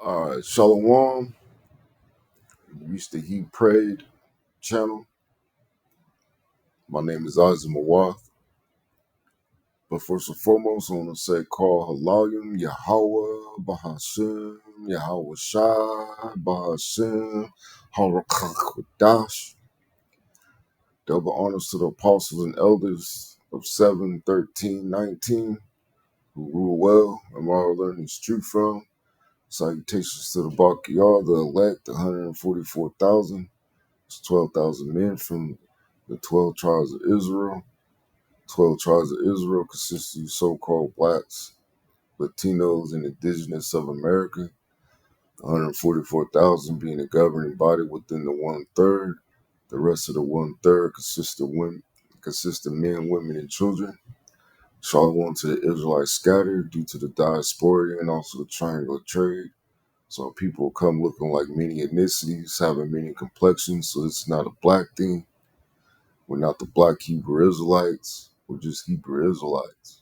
Shalom, reached the He Prayed channel. My name is Isaac Mawath. But first and foremost, I want to say call Halayim Yahweh Bahashem Yahweh Shai Bahashem Harakakadash. Double honors to the apostles and elders of 7, 13, 19, who rule well and where our learning is true from. Salutations to the Bakiyar, the elect, 144,000. It's 12,000 men from the 12 tribes of Israel. 12 tribes of Israel consist of so-called blacks, Latinos, and indigenous of America. 144,000 being a governing body within the one-third. The rest of the one-third consists of men, women, and children. Shalom to the Israelites scattered due to the diaspora and also the triangular trade. So people come looking like many ethnicities, having many complexions. So it's not a black thing. We're not the black Hebrew Israelites. We're just Hebrew Israelites.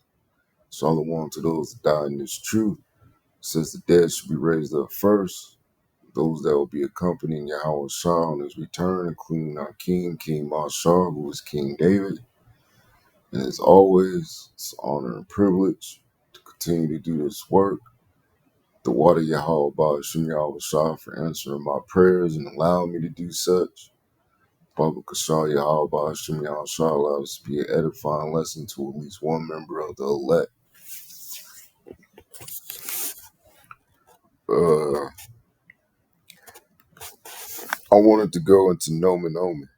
Shalom to those that die in this truth. Says the dead should be raised up first. Those that will be accompanying Yahweh Shah on his return, including our King, King Mashar, who is King David. And as always, it's an honor and privilege to continue to do this work. The water Yahweh Ba'ashim Yahweh Shah for answering my prayers and allowing me to do such. Baba Kashal Yahweh Ba'ashim Yahweh Shah allows us to be an edifying lesson to at least one member of the elect. I wanted to go into Nomen Omen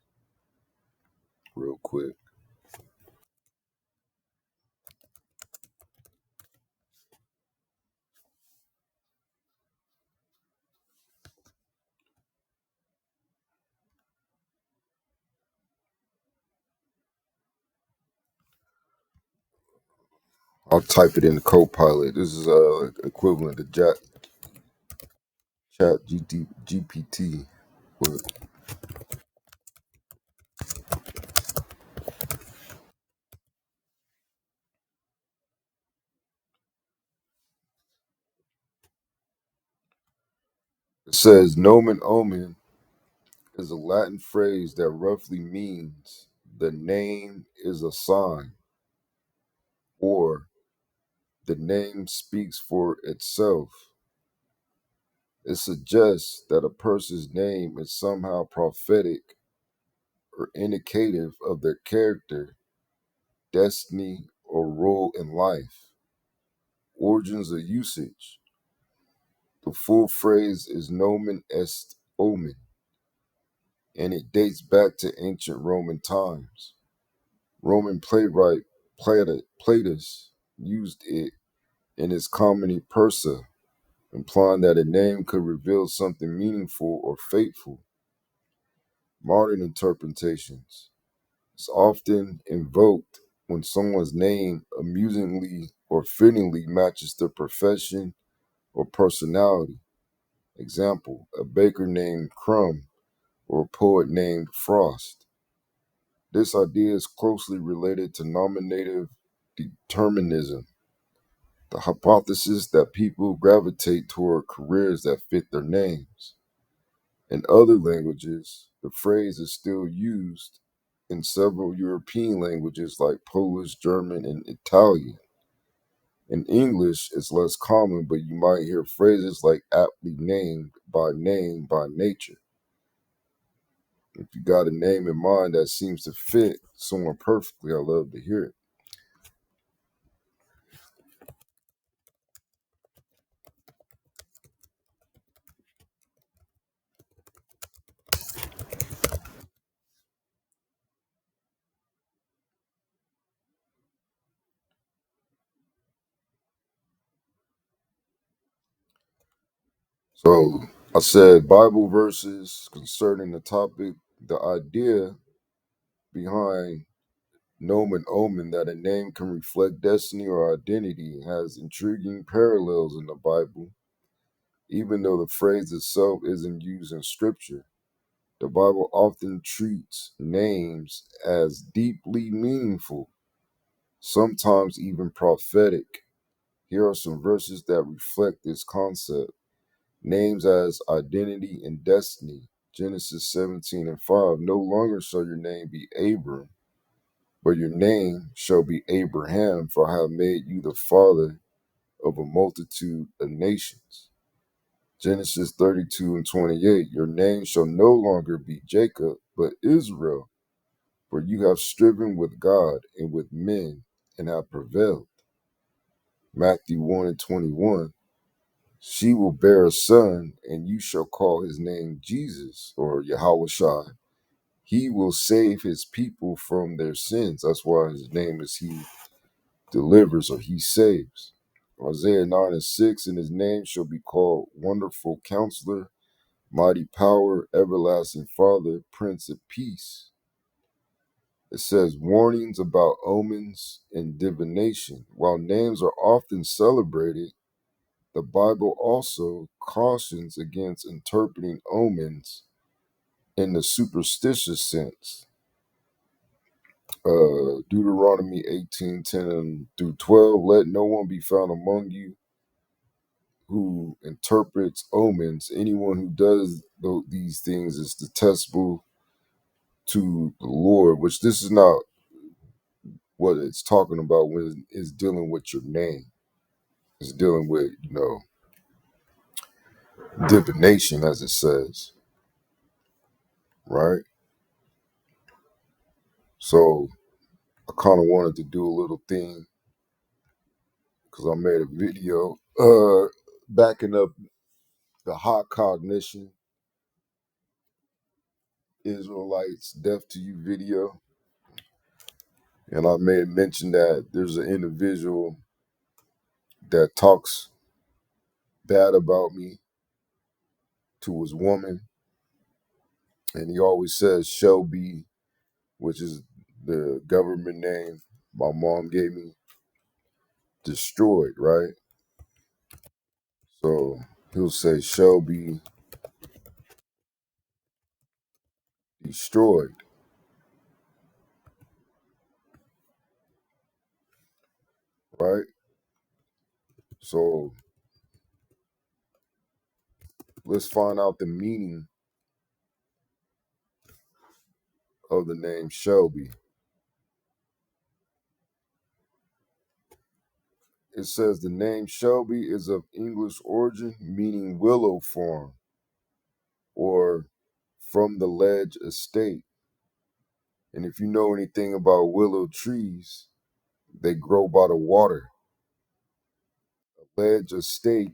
real quick. I'll type it in the Copilot. This is equivalent to Chat GPT. But it says Nomen Omen is a Latin phrase that roughly means the name is a sign or the name speaks for itself. It suggests that a person's name is somehow prophetic or indicative of their character, destiny, or role in life. Origins of usage. The full phrase is nomen est omen, and it dates back to ancient Roman times. Roman playwright Platus used it in his comedy Persa, implying that a name could reveal something meaningful or fateful. Modern interpretations. It's often invoked when someone's name amusingly or fittingly matches their profession or personality. Example, a baker named Crumb or a poet named Frost. This idea is closely related to nominative determinism, the hypothesis that people gravitate toward careers that fit their names. In other languages, the phrase is still used in several European languages like Polish, German, and Italian. In English, it's less common, but you might hear phrases like aptly named by name by nature. If you got a name in mind that seems to fit someone perfectly, I love to hear it. So I said Bible verses concerning the topic, the idea behind nomen omen that a name can reflect destiny or identity has intriguing parallels in the Bible. Even though the phrase itself isn't used in scripture, the Bible often treats names as deeply meaningful, sometimes even prophetic. Here are some verses that reflect this concept. Names as identity and destiny. Genesis 17:5. No longer shall your name be Abram, but your name shall be Abraham, for I have made you the father of a multitude of nations. Genesis 32:28. Your name shall no longer be Jacob, but Israel, for you have striven with God and with men and have prevailed. Matthew 1:21. She will bear a son, and you shall call his name Jesus, or Yahweh. He will save his people from their sins. That's why his name is He delivers, or He saves. Isaiah 9:6, and his name shall be called Wonderful Counselor, Mighty Power, Everlasting Father, Prince of Peace. It says warnings about omens and divination. While names are often celebrated, the Bible also cautions against interpreting omens in the superstitious sense. Deuteronomy 18:10-12. Let no one be found among you who interprets omens. Anyone who does these things is detestable to the Lord, which this is not what it's talking about when it's dealing with your name. It's dealing with, divination, as it says, right? So I kind of wanted to do a little thing because I made a video backing up the Hot Cognition Israelites Deaf to You video. And I made mention that there's an individual that talks bad about me to his woman. And he always says Shelby, which is the government name my mom gave me, destroyed, right? So he'll say Shelby destroyed, right? So let's find out the meaning of the name Shelby. It says the name Shelby is of English origin, meaning willow farm or from the ledge estate. And if you know anything about willow trees, they grow by the water. A ledge estate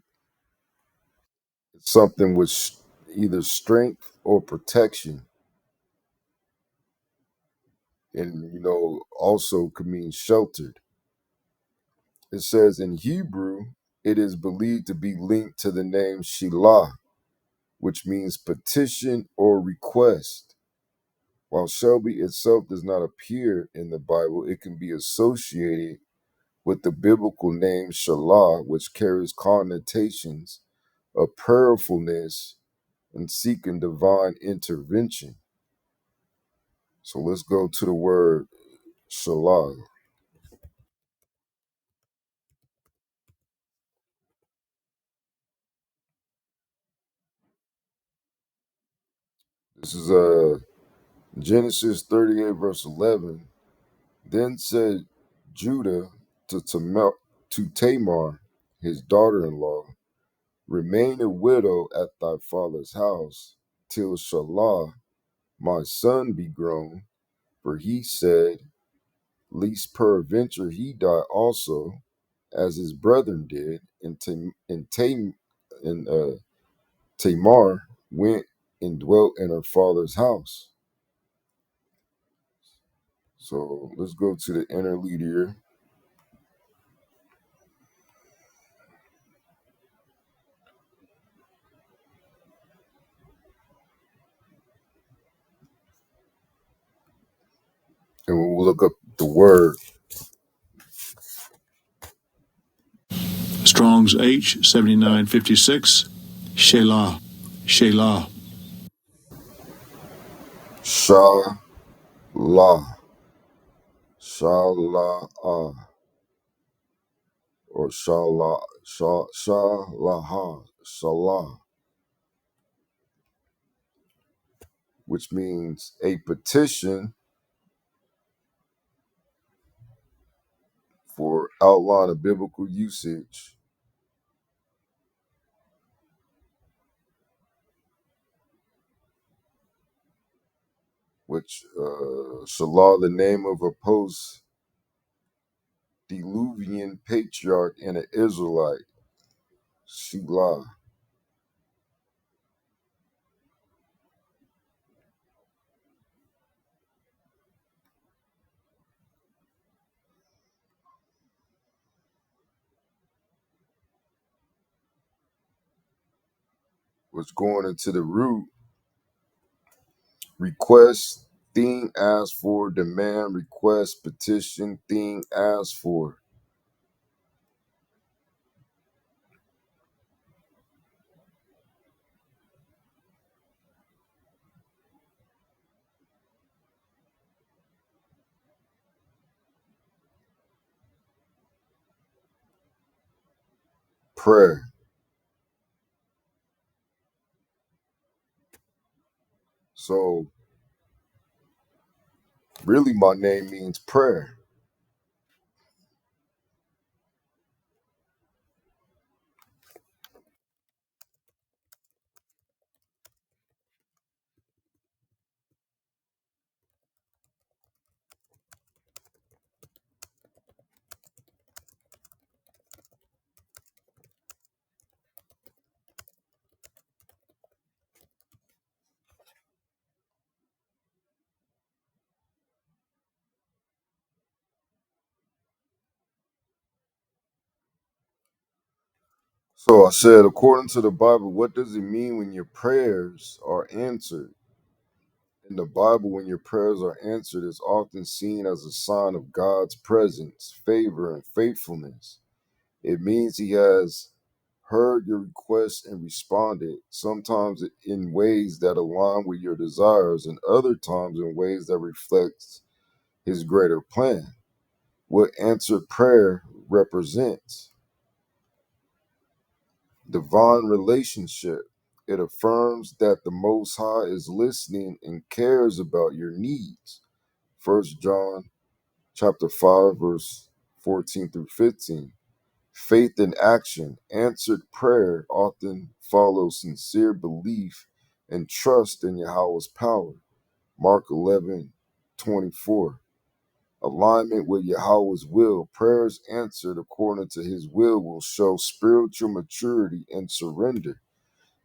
is something with either strength or protection. And, also could mean sheltered. It says in Hebrew, it is believed to be linked to the name Shelah, which means petition or request. While Shelby itself does not appear in the Bible, it can be associated with the biblical name Shalah, which carries connotations of prayerfulness and seeking divine intervention. So let's go to the word Shalah. This is Genesis 38, verse 11. Then said Judah to Tamar, his daughter-in-law, remain a widow at thy father's house till Shalah, my son, be grown. For he said, lest peradventure he die also, as his brethren did. And Tamar went and dwelt in her father's house. So let's go to the interlinear, here, and we'll look up the word. Strong's H 7956, Shelah, Shelah. Shalah, Shalah, or Shalah, Shalaha, Shalah. which means a petition for outline of biblical usage, which Shalah, the name of a post-Diluvian patriarch and an Israelite, Shelah, was going into the root, request, thing asked for, demand, request, petition, thing asked for. Prayer. So really my name means prayer. So I said, according to the Bible, what does it mean when your prayers are answered? In the Bible, when your prayers are answered, it's often seen as a sign of God's presence, favor, and faithfulness. It means He has heard your requests and responded, sometimes in ways that align with your desires, and other times in ways that reflects His greater plan. What answered prayer represents divine relationship. It affirms that the Most High is listening and cares about your needs. 1 John chapter 5, verse 14 through 15. Faith in action. Answered prayer often follows sincere belief and trust in Yahweh's power. Mark 11:24. Alignment with Yahweh's will. Prayers answered according to His will show spiritual maturity and surrender.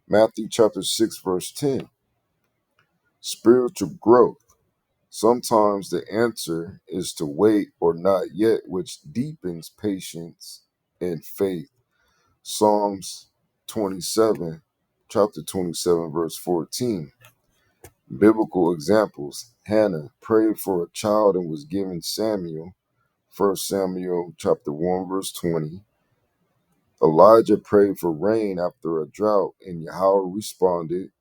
Matthew chapter 6, verse 10. Spiritual growth. Sometimes the answer is to wait or not yet, which deepens patience and faith. Psalms 27, chapter 27, verse 14. Biblical examples. Hannah prayed for a child and was given Samuel. 1 Samuel chapter 1, verse 20. Elijah prayed for rain after a drought, and Yahweh responded.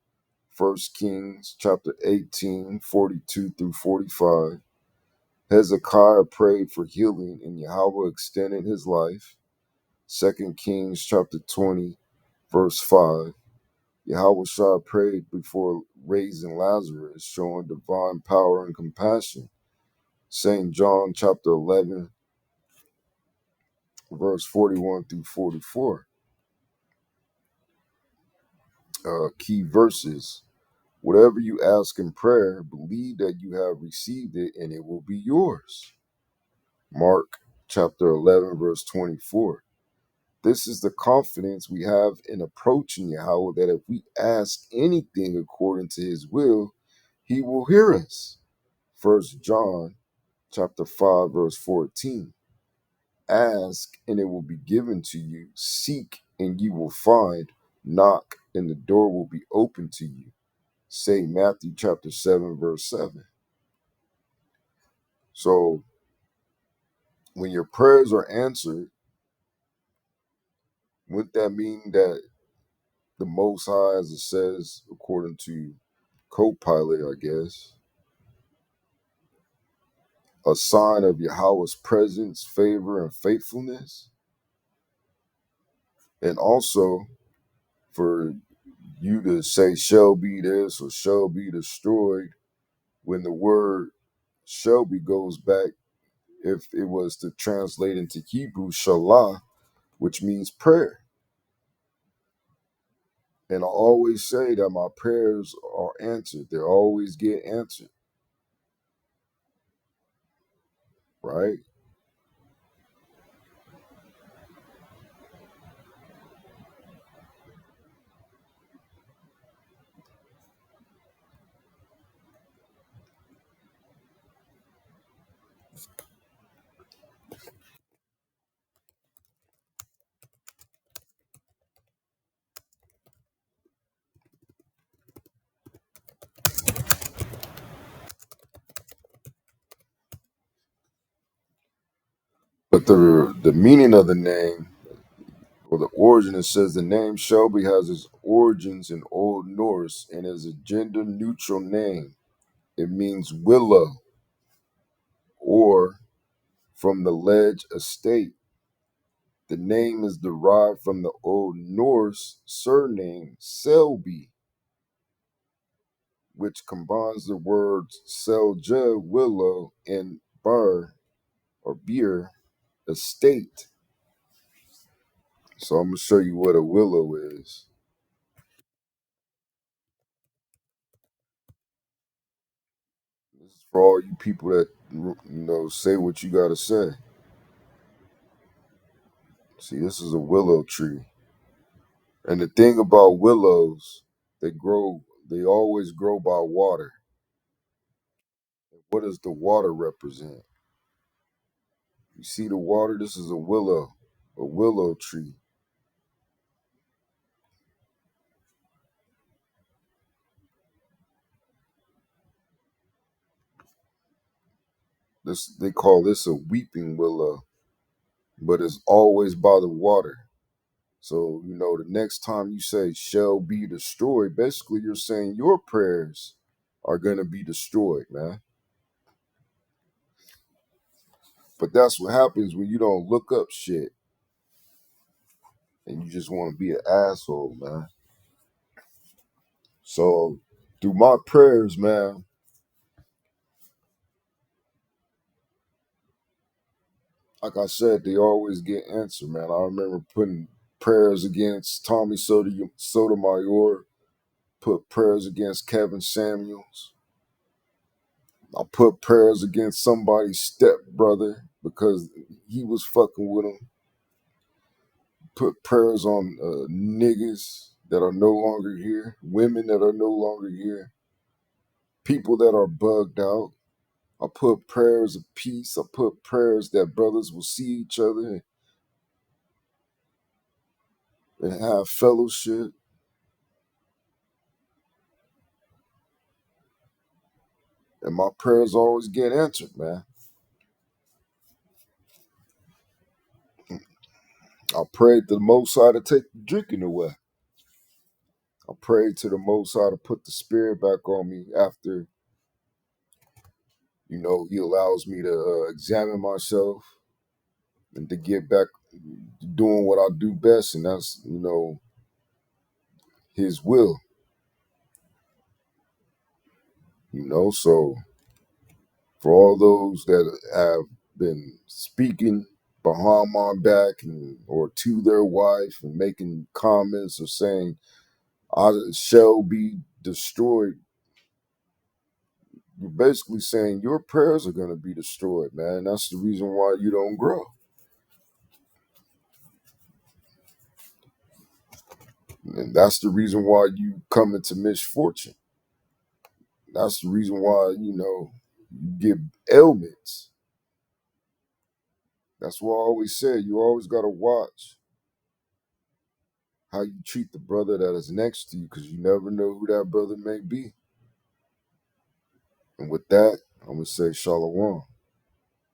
1 Kings chapter 18, 42 through 45. Hezekiah prayed for healing, and Yahweh extended his life. 2 Kings chapter 20, verse 5. Yahweh Shah prayed before raising Lazarus, showing divine power and compassion. St. John chapter 11, verse 41 through 44. Key verses. Whatever you ask in prayer, believe that you have received it and it will be yours. Mark chapter 11, verse 24. This is the confidence we have in approaching Yahweh, that if we ask anything according to His will, He will hear us. 1 John chapter 5, verse 14. Ask and it will be given to you. Seek and you will find. Knock and the door will be open to you. Say Matthew chapter 7, verse 7. So when your prayers are answered, wouldn't that mean that the Most High, as it says, according to Copilot, I guess, a sign of Yahweh's presence, favor, and faithfulness? And also, for you to say shall be this or shall be destroyed when the word shall be goes back, if it was to translate into Hebrew, shalah, which means prayer. And I always say that my prayers are answered. They always get answered, right? But the meaning of the name, or the origin, it says the name Shelby has its origins in Old Norse and is a gender neutral name. It means willow, or from the ledge estate. The name is derived from the Old Norse surname Selby, which combines the words Selja, willow, and Bar, or beer, estate. So I'm going to show you what a willow is. This is for all you people that, say what you got to say. See, this is a willow tree. And the thing about willows, they always grow by water. What does the water represent? You see the water? This is a willow tree. They call this a weeping willow, but it's always by the water. So, the next time you say shall be destroyed, basically you're saying your prayers are going to be destroyed, man. But that's what happens when you don't look up shit and you just want to be an asshole, man. So, through my prayers, man, like I said, they always get answered, man. I remember putting prayers against Tommy Sotomayor, put prayers against Kevin Samuels. I put prayers against somebody's stepbrother because he was fucking with him. Put prayers on niggas that are no longer here, women that are no longer here, people that are bugged out. I put prayers of peace. I put prayers that brothers will see each other and have fellowship. And my prayers always get answered, man. I prayed to the Most High to take the drinking away. I prayed to the Most High to put the spirit back on me after, he allows me to examine myself and to get back to doing what I do best, and that's, His will. So for all those that have been speaking behind my back or to their wife and making comments or saying, I shall be destroyed, you're basically saying your prayers are going to be destroyed, man. That's the reason why you don't grow. And that's the reason why you come into misfortune. That's the reason why, you get ailments. That's why I always say you always got to watch how you treat the brother that is next to you, because you never know who that brother may be. And with that, I'm going to say shalom.